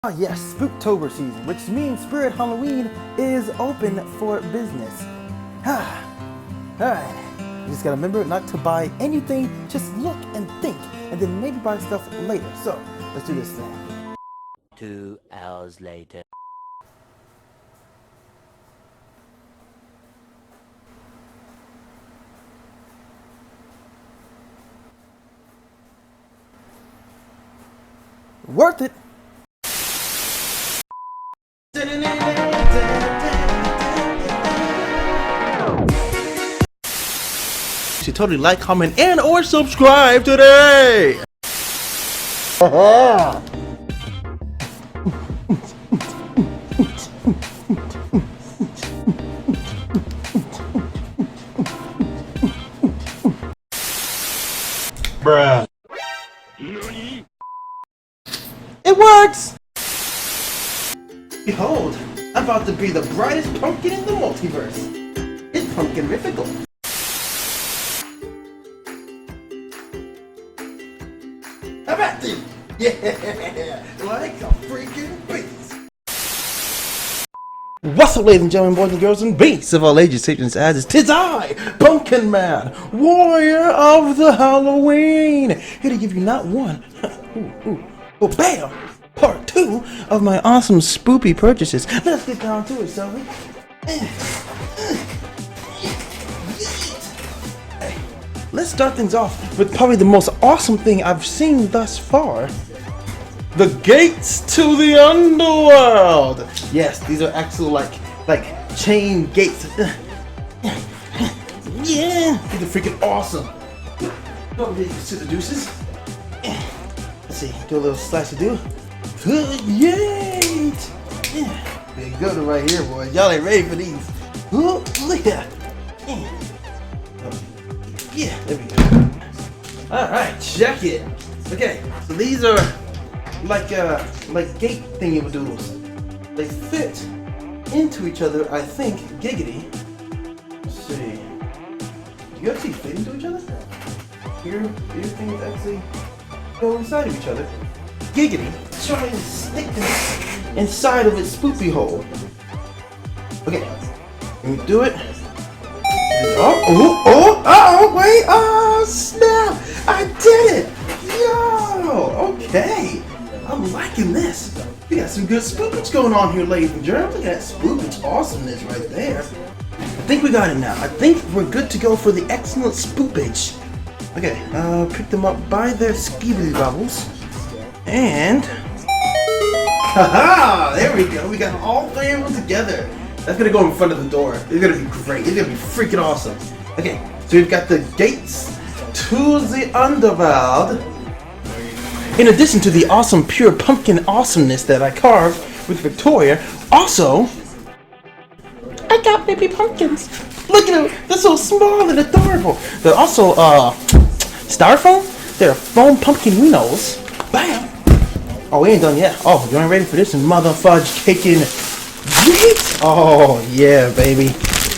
Ah yes, Spooktober season, which means Spirit Halloween is open for business. Alright, you just gotta remember not to buy anything, just look and think, and then maybe buy stuff later. So, let's do this thing. 2 hours later. Worth it! You should totally like, comment, and or subscribe today! Bruh. It works! Behold, I'm about to be the brightest pumpkin in the multiverse. It's pumpkin-rifical. How about this? Yeah, like a freaking beast. What's up, ladies and gentlemen, boys and girls, and beasts of all ages, sapiens, as tis I, Pumpkin Man, warrior of the Halloween, here to give you not one, but bam, part 2 of my awesome spoopy purchases. Let's get down to it, shall we? Let's start things off with probably the most awesome thing I've seen thus far. The gates to the underworld! Yes, these are actual like chain gates. Yeah! These are freaking awesome. Don't really consider the deuces. Let's see, do a little slice of do. Yay! Yeah, big good right here, boys. Y'all ain't ready for these. Look at that. Yeah, there we go. Alright, check it. Okay, so these are like gate thingy doodles. They fit into each other, I think. Giggity. Let's see. Do you actually fit into each other? Here things actually go inside of each other. Giggity. Try and stick them inside of its spoopy hole. Okay. Can we do it? Wait, oh, snap! I did it! Yo, okay. I'm liking this. We got some good spoopage going on here, ladies and gentlemen. Look at that spoopage awesomeness right there. I think we got it now. I think we're good to go for the excellent spoopage. Okay, pick them up by their skibidi bubbles. And haha! There we go. We got them all three of them together. That's gonna go in front of the door. It's gonna be great. It's gonna be freaking awesome. Okay, so we've got the gates to the underworld. In addition to the awesome pure pumpkin awesomeness that I carved with Victoria, also I got baby pumpkins. Look at them. They're so small and adorable. They're also styrofoam. They're foam pumpkin winos. Bam. Oh, we ain't done yet. Oh, you ain't ready for this mother fudge caking. Oh yeah, baby.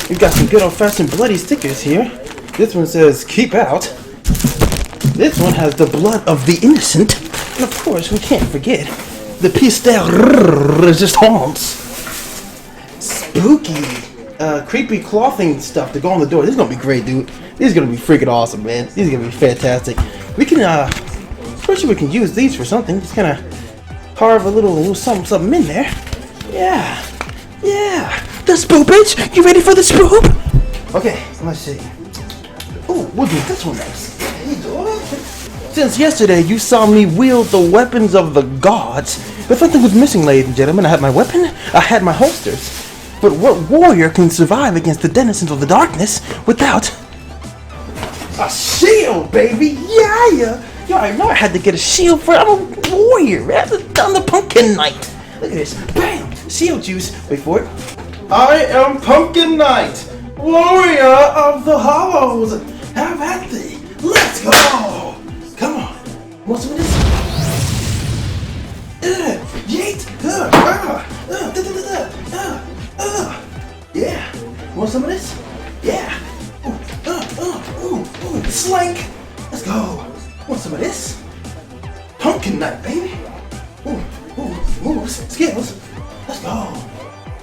We've got some good old-fashioned bloody stickers here. This one says keep out. This one has the blood of the innocent. And of course we can't forget the pièce de résistance. Spooky creepy clothing stuff to go on the door. This is gonna be great, dude. This is gonna be freaking awesome, man. These are gonna be fantastic. We can first we can use these for something. Just kinda carve a little something in there. Yeah. The spoopage! You ready for the spoop? Okay, let's see. Oh, we'll do this one next. Since yesterday you saw me wield the weapons of the gods, but something was missing, ladies and gentlemen. I had my weapon, I had my holsters. But what warrior can survive against the denizens of the darkness without a shield, baby? Yeah! You already know I had to get a shield for I'm a warrior. I'm the pumpkin knight. Look at this. Bam! Shield juice. Wait for it. I am Pumpkin Knight, warrior of the hollows. Have at thee. Let's go. Come on. Want some of this? Yeet. Yeah. Want some of this? Yeah. Slank. Let's go. Want some of this? Pumpkin Knight, baby. Moves. skills. Let's go.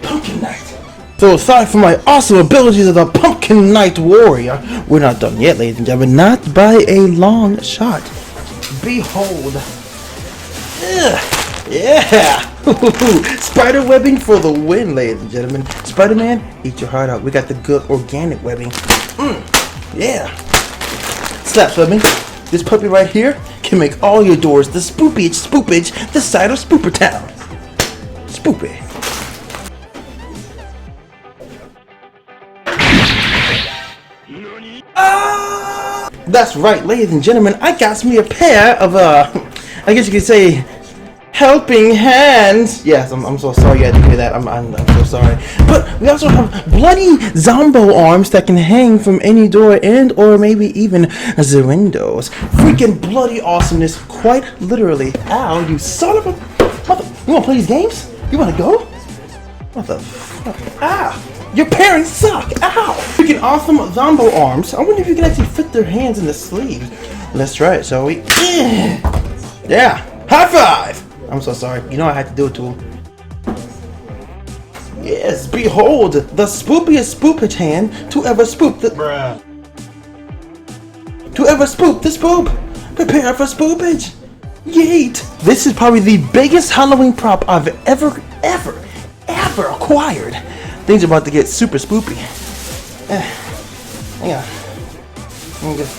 Pumpkin Knight. So aside from my awesome abilities as a Pumpkin Knight warrior, we're not done yet, ladies and gentlemen. Not by a long shot. Behold. Yeah. Spider webbing for the win, ladies and gentlemen. Spider-Man, eat your heart out. We got the good organic webbing. Yeah. Slaps webbing. This puppy right here can make all your doors the spoopage, the side of Spooper Town. Spoopy. That's right, ladies and gentlemen. I got me a pair of I guess you could say helping hands. Yes, I'm so sorry you had to hear that. I'm so sorry. But we also have bloody Zombo arms that can hang from any door and or maybe even the windows. Freaking bloody awesomeness, quite literally. Ow, you son of a mother. You wanna play these games? You wanna go? What the fuck? Ah! Your parents suck! Ow! Freaking awesome Zombo arms. I wonder if you can actually fit their hands in the sleeves. Let's try it, shall we? Yeah! High five! I'm so sorry. You know I had to do it to him. Yes, behold, the spoopiest spoopage hand to ever spoop the... Bruh. To ever spoop the spoop! Prepare for spoopage! Yeet! This is probably the biggest Halloween prop I've ever acquired. Things are about to get super spoopy. Hang on. Let me just...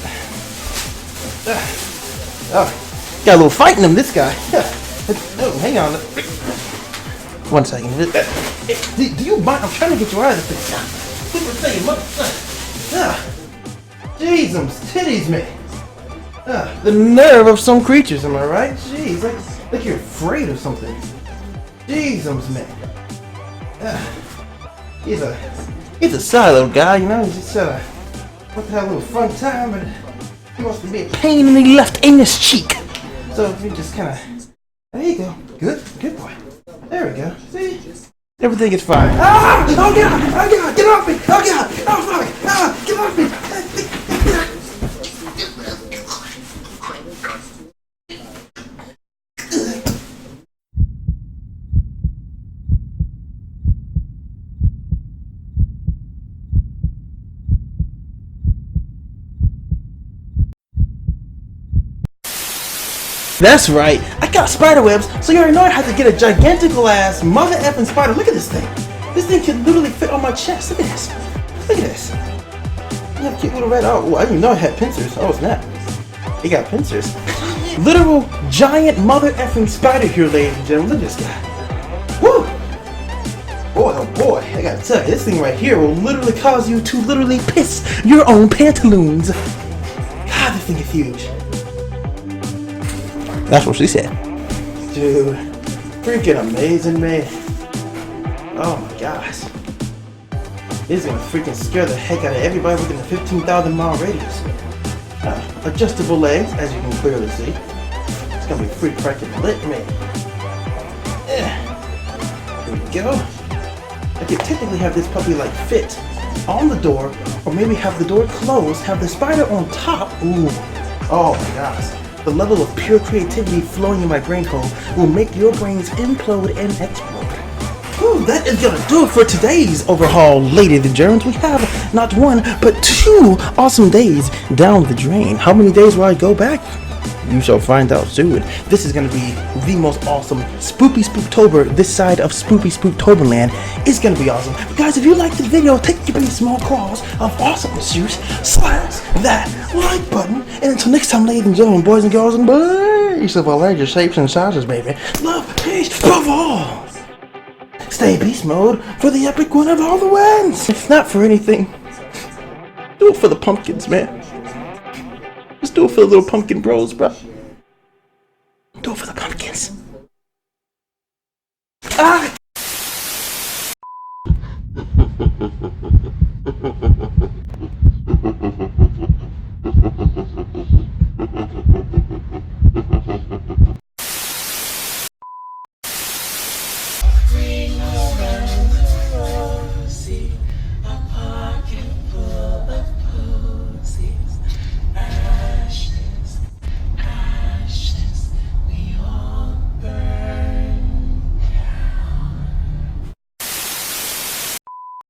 got a little fight in him, this guy. Oh, hang on. 1 second. Do you mind? I'm trying to get you out of this thing. Super thing, motherfucker. Jesus, titties, man. The nerve of some creatures, am I right? Jeez, like you're afraid of something. Jesus, man. He's a shy little guy, you know. He's just wants to have a little fun time, but he wants to be a pain in the left anus cheek. So if you just kind of, there you go, good boy. There we go. See, everything is fine. Ah! Oh God! Oh God! Get off me! Oh God! Oh fuck! Ah! Get off me! That's right, I got spider webs, so you already know I had to get a gigantical ass mother effing spider. Look at this thing. This thing can literally fit on my chest. Look at this. Look at this. You have cute little red. Oh, I didn't even know it had pincers. Oh, snap. It got pincers. Literal giant mother effing spider here, ladies and gentlemen. Look at this guy. Woo! Boy, oh boy, I gotta tell you, this thing right here will literally cause you to literally piss your own pantaloons. God, this thing is huge. That's what she said. Dude, freaking amazing, man. Oh my gosh. This is gonna freaking scare the heck out of everybody within a 15,000-mile radius. Adjustable legs, as you can clearly see. It's gonna be freaking lit, man. Here we go. I could technically have this puppy like fit on the door, or maybe have the door closed, have the spider on top. Ooh. Oh my gosh. The level of pure creativity flowing in my brain hole will make your brains implode and explode. Whew, that is gonna do it for today's overhaul, ladies and gentlemen. We have not one, but 2 awesome days down the drain. How many days will I go back? You shall find out soon. This is gonna be the most awesome Spoopy Spooktober this side of Spoopy Spooktoberland. It's gonna be awesome. But guys, if you like this video, take your big small claws of awesomeness juice, slash that like button, and until next time, ladies and gentlemen, boys and girls and boys of all ages, shapes, and sizes, baby. Love, peace, above all. Stay beast mode for the epic one of all the wins. If not for anything, do it for the pumpkins, man. Just do it for the little pumpkin bros, bro. Do it for the pumpkins. Ah!